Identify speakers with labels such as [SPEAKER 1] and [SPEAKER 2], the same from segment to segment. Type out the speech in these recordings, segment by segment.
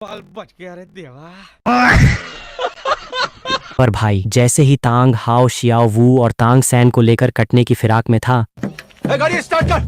[SPEAKER 1] बाल बच गया रे देवा।
[SPEAKER 2] पर भाई जैसे ही तांग हाओ शियाओ वू और तांग सैन को लेकर कटने की फिराक में था,
[SPEAKER 1] गाड़ी स्टार्ट कर।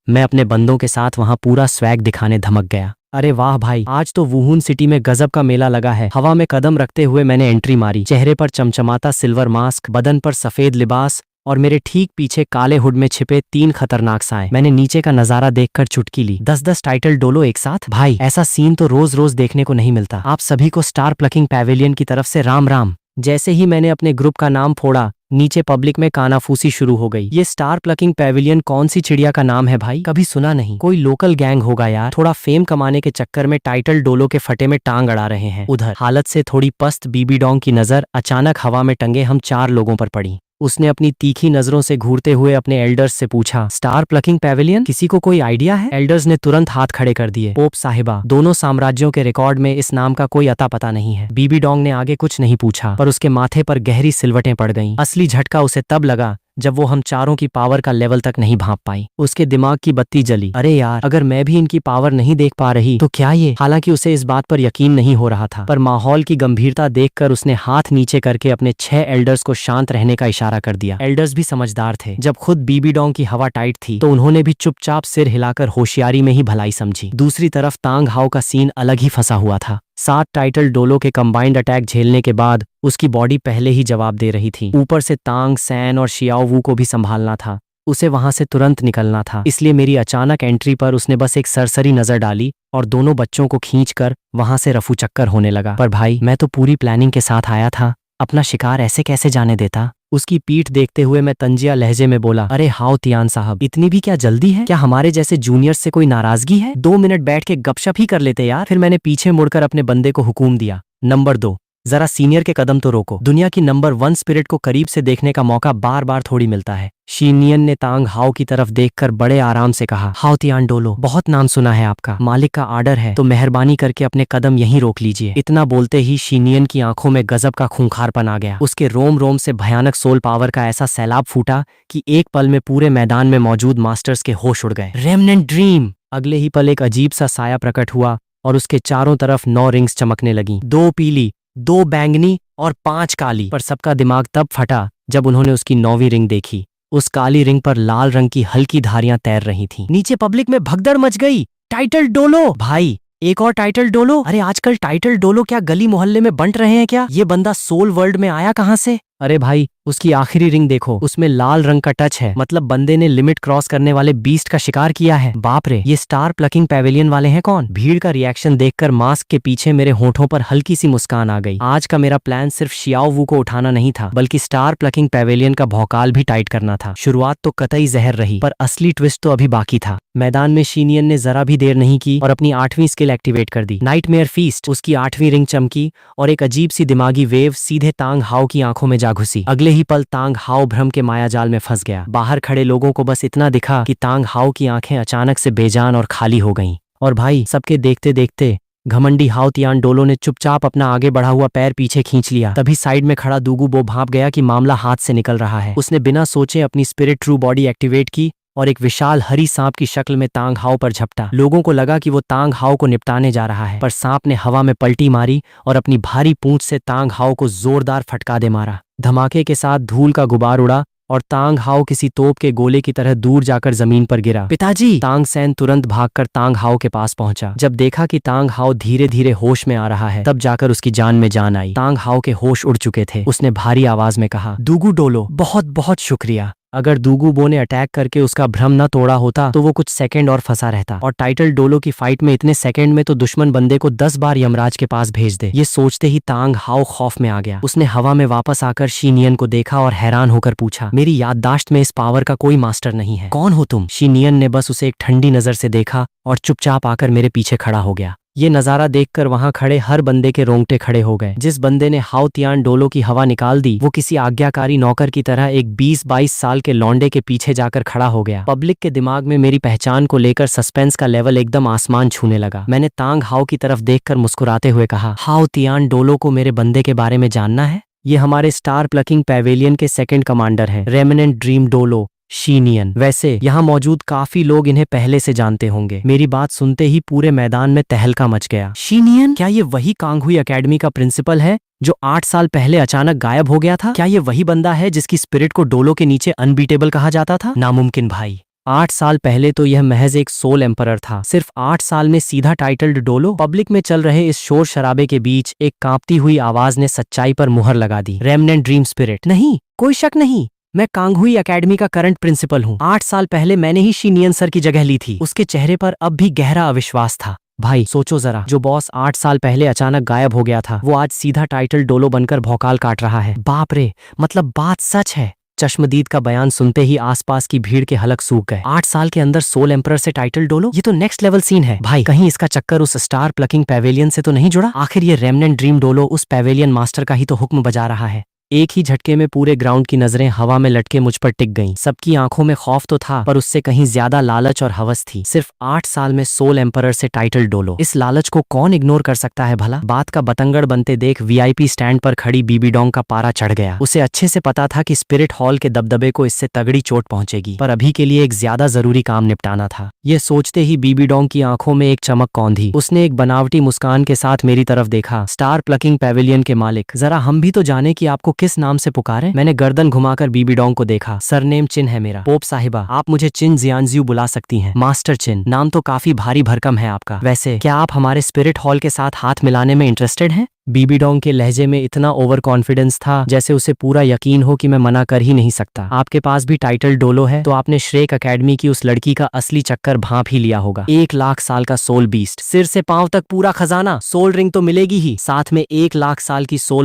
[SPEAKER 2] मैं अपने बंदों के साथ वहां पूरा स्वैग दिखाने धमक गया। अरे वाह भाई, आज तो वुहुन सिटी में गजब का मेला लगा है। हवा में कदम रखते हुए मैंने एंट्री मारी। चेहरे पर चमचमाता सिल्वर मास्क, बदन पर सफेद लिबास और मेरे ठीक पीछे काले हुड में छिपे 3 खतरनाक साए। मैंने नीचे का नजारा देखकर चुटकी ली। 10-10 टाइटल डोलो एक साथ। भाई ऐसा सीन तो रोज रोज देखने को नहीं मिलता। आप सभी को स्टार प्लकिंग पैवेलियन की तरफ से राम राम। जैसे ही मैंने अपने ग्रुप का नाम फोड़ा, नीचे पब्लिक में कानाफूसी शुरू हो गई। ये स्टार प्लकिंग पैविलियन कौन सी चिड़िया का नाम है भाई? कभी सुना नहीं। कोई लोकल गैंग होगा यार। थोड़ा फेम कमाने के चक्कर में टाइटल डोलो के फटे में टांग अड़ा रहे हैं। उधर हालत से थोड़ी पस्त बीबी डोंग की नजर अचानक हवा में टंगे हम 4 लोगों पर पड़ी। उसने अपनी तीखी नजरों से घूरते हुए अपने एल्डर्स से पूछा, स्टार प्लकिंग पैविलियन, किसी को कोई आइडिया है? एल्डर्स ने तुरंत हाथ खड़े कर दिए। पोप साहिबा, दोनों साम्राज्यों के रिकॉर्ड में इस नाम का कोई अता पता नहीं है। बीबी डोंग ने आगे कुछ नहीं पूछा, पर उसके माथे पर गहरी सिलवटें पड़ गईं। असली झटका उसे तब लगा जब वो हम चारों की पावर का लेवल तक नहीं भांप पाई। उसके दिमाग की बत्ती जली। अरे यार, अगर मैं भी इनकी पावर नहीं देख पा रही तो क्या ये? हालांकि उसे इस बात पर यकीन नहीं हो रहा था, पर माहौल की गंभीरता देखकर उसने हाथ नीचे करके अपने 6 एल्डर्स को शांत रहने का इशारा कर दिया। एल्डर्स भी समझदार थे। जब खुद बीबी डोंग की हवा टाइट थी तो उन्होंने भी चुपचाप सिर हिलाकर होशियारी में ही भलाई समझी। दूसरी तरफ तांग हाओ का सीन अलग ही फंसा हुआ था। 7 टाइटल डोलो के कंबाइंड अटैक झेलने के बाद उसकी बॉडी पहले ही जवाब दे रही थी। ऊपर से तांग सैन और शियाओ वू को भी संभालना था। उसे वहां से तुरंत निकलना था। इसलिए मेरी अचानक एंट्री पर उसने बस एक सरसरी नजर डाली और दोनों बच्चों को खींचकर वहां से रफू चक्कर होने लगा। पर भाई, मैं तो पूरी प्लानिंग के साथ आया था। अपना शिकार ऐसे कैसे जाने देता? उसकी पीठ देखते हुए मैं तंजिया लहजे में बोला, अरे हाओ तियान साहब, इतनी भी क्या जल्दी है? क्या हमारे जैसे जूनियर्स से कोई नाराजगी है? 2 मिनट बैठ के गपशप ही कर लेते यार। फिर मैंने पीछे मुड़कर अपने बंदे को हुकूम दिया, नंबर 2, जरा सीनियर के कदम तो रोको। दुनिया की नंबर 1 स्पिरिट को करीब से देखने का मौका बार बार थोड़ी मिलता है। शीनियन ने तांग हाओ की तरफ देखकर बड़े आराम से कहा, हाओ तियान डोलो, बहुत नाम सुना है आपका। मालिक का आर्डर है तो मेहरबानी करके अपने कदम यहीं रोक लीजिए। इतना बोलते ही शीनियन की आंखों में गजब का खूंखारपन आ गया। उसके रोम रोम से भयानक सोल पावर का ऐसा सैलाब फूटा कि एक पल में पूरे मैदान में मौजूद मास्टर्स के होश उड़ गए। Remnant dream. अगले ही पल एक अजीब सा साया प्रकट हुआ और उसके चारों तरफ 9 रिंग्स चमकने लगी। 2 पीली, 2 बैंगनी और 5 काली। पर सबका दिमाग तब फटा जब उन्होंने उसकी 9वीं रिंग देखी। उस काली रिंग पर लाल रंग की हल्की धारियां तैर रही थीं। नीचे पब्लिक में भगदड़ मच गई। Title Dolo! भाई, एक और टाइटल डोलो? अरे आजकल टाइटल डोलो क्या गली मोहल्ले में बंट रहे हैं क्या? ये बंदा सोल वर्ल्ड में आया कहां से? अरे भाई, उसकी आखिरी रिंग देखो, उसमें लाल रंग का टच है। मतलब बंदे ने लिमिट क्रॉस करने वाले बीस्ट का शिकार किया है। बाप रे, ये स्टार प्लकिंग पैविलियन वाले हैं कौन? भीड़ का रिएक्शन देखकर मास्क के पीछे मेरे होठों पर हल्की सी मुस्कान आ गई। आज का मेरा प्लान सिर्फ शियाओ वू को उठाना नहीं था, बल्कि स्टार प्लकिंग पैविलियन का भौकाल भी टाइट करना था। शुरुआत तो कतई जहर रही, पर असली ट्विस्ट तो अभी बाकी था। मैदान में शीनियन ने जरा भी देर नहीं की और अपनी 8वीं स्किल एक्टिवेट कर दी, नाइटमेयर फीस्ट। उसकी 8वीं रिंग चमकी और एक अजीब सी दिमागी वेव सीधे तांग हाओ की आंखों में जा घुसी। अगले ही पल तांग हाओ भ्रम के मायाजाल में फंस गया। बाहर खड़े लोगों को बस इतना दिखा कि तांग हाओ की आंखें अचानक से बेजान और खाली हो गईं। और भाई, सबके देखते देखते घमंडी हाओ तियान डोलो ने चुपचाप अपना आगे बढ़ा हुआ पैर पीछे खींच लिया। तभी साइड में खड़ा दूगू बो भांप गया कि मामला हाथ से निकल रहा है। उसने बिना सोचे अपनी स्पिरिट ट्रू बॉडी एक्टिवेट की और एक विशाल हरी सांप की शक्ल में तांग हाओ पर झपटा। लोगों को लगा कि वो तांग हाओ को निपटाने जा रहा है, पर सांप ने हवा में पलटी मारी और अपनी भारी पूंछ से तांग हाओ को जोरदार फटका दे मारा। धमाके के साथ धूल का गुबार उड़ा और तांग हाओ किसी तोप के गोले की तरह दूर जाकर जमीन पर गिरा। पिताजी! तांग सैन तुरंत भागकर तांग हाओ के पास पहुंचा। जब देखा कि तांग हाओ धीरे धीरे होश में आ रहा है, तब जाकर उसकी जान में जान आई। तांग हाओ के होश उड़ चुके थे। उसने भारी आवाज में कहा, दूगू डोलो, बहुत बहुत शुक्रिया। अगर दूगू बो ने अटैक करके उसका भ्रम न तोड़ा होता तो वो कुछ सेकंड और फंसा रहता, और टाइटल डोलो की फाइट में इतने सेकंड में तो दुश्मन बंदे को 10 बार यमराज के पास भेज दे। ये सोचते ही तांग हाओ खौफ में आ गया। उसने हवा में वापस आकर शीनियन को देखा और हैरान होकर पूछा, मेरी याददाश्त में इस पावर का कोई मास्टर नहीं है, कौन हो तुम? शीनियन ने बस उसे एक ठंडी नजर से देखा और चुपचाप आकर मेरे पीछे खड़ा हो गया। ये नजारा देखकर वहां खड़े हर बंदे के रोंगटे खड़े हो गए। जिस बंदे ने हाओ तियान डोलो की हवा निकाल दी, वो किसी आज्ञाकारी नौकर की तरह एक 20-22 साल के लौंडे के पीछे जाकर खड़ा हो गया। पब्लिक के दिमाग में मेरी पहचान को लेकर सस्पेंस का लेवल एकदम आसमान छूने लगा। मैंने तांग हाओ की तरफ देखकर मुस्कुराते हुए कहा, हाओ तियान डोलो को मेरे बंदे के बारे में जानना है? ये हमारे स्टार प्लकिंग पैवेलियन के सेकंड कमांडर हैं, रेमिनेंट ड्रीम डोलो। शीनियन। वैसे यहाँ मौजूद काफी लोग इन्हें पहले से जानते होंगे। मेरी बात सुनते ही पूरे मैदान में तहलका मच गया। शीनियन? क्या ये वही कांगहुई एकेडमी का प्रिंसिपल है जो 8 साल पहले अचानक गायब हो गया था? क्या ये वही बंदा है जिसकी स्पिरिट को डोलो के नीचे अनबीटेबल कहा जाता था? नामुमकिन भाई। 8 साल पहले तो यह महज एक सोल एम्परर था। सिर्फ 8 साल में सीधा टाइटल्ड डोलो। पब्लिक में चल रहे इस शोर शराबे के बीच एक कांपती हुई आवाज ने सच्चाई पर मुहर लगा दी। Remnant dream spirit. नहीं, कोई शक नहीं, मैं कांगहुई एकेडमी का करंट प्रिंसिपल हूँ। 8 साल पहले मैंने ही शीनियन सर की जगह ली थी। उसके चेहरे पर अब भी गहरा अविश्वास था। भाई सोचो जरा, जो बॉस 8 साल पहले अचानक गायब हो गया था, वो आज सीधा टाइटल डोलो बनकर भौकाल काट रहा है। बाप रे, मतलब बात सच है। चश्मदीद का बयान सुनते ही आसपास की भीड़ के हलक सूख गए। 8 साल के अंदर सोल एम्परर से टाइटल डोलो, ये तो नेक्स्ट लेवल सीन है भाई। कहीं इसका चक्कर उस स्टार प्लकिंग पैवेलियन से तो नहीं जुड़ा? आखिर ये रेमनेंट ड्रीम डोलो उस पैवेलियन मास्टर का ही तो हुक्म बजा रहा है। एक ही झटके में पूरे ग्राउंड की नजरें हवा में लटके मुझ पर टिक गईं। सबकी आंखों में खौफ तो था, पर उससे कहीं ज्यादा लालच और हवस थी। सिर्फ 8 साल में सोल एम्परर से टाइटल डोलो, इस लालच को कौन इग्नोर कर सकता है भला? बात का बतंगड़ बनते देख वीआईपी स्टैंड पर खड़ी बीबी डोंग का पारा चढ़ गया। उसे अच्छे से पता था कि स्पिरिट हॉल के दबदबे को इससे तगड़ी चोट पहुंचेगी, पर अभी के लिए एक ज्यादा जरूरी काम निपटाना था। ये सोचते ही बीबी डोंग की आंखों में एक चमक कौंधी। उसने एक बनावटी मुस्कान के साथ मेरी तरफ देखा। स्टार प्लकिंग पैवेलियन के मालिक, जरा हम भी तो जाने कि आपको किस नाम से पुकारें। मैंने गर्दन घुमाकर बीबी डोंग को देखा। सरनेम चिन है मेरा। पोप साहिबा, आप मुझे चिन जियांजियो बुला सकती हैं। मास्टर चिन, नाम तो काफी भारी भरकम है आपका। वैसे क्या आप हमारे स्पिरिट हॉल के साथ हाथ मिलाने में इंटरेस्टेड हैं? बीबी डोंग के लहजे में इतना ओवर कॉन्फिडेंस था जैसे उसे पूरा यकीन हो कि मैं मना कर ही नहीं सकता। आपके पास भी टाइटल डोलो है तो आपने श्रेक एकेडमी की उस लड़की का असली चक्कर भांप ही लिया होगा। 1 लाख साल का सोल बीस्ट, सिर से पांव तक पूरा खजाना, सोल रिंग तो मिलेगी ही, साथ में 1 लाख साल की सोल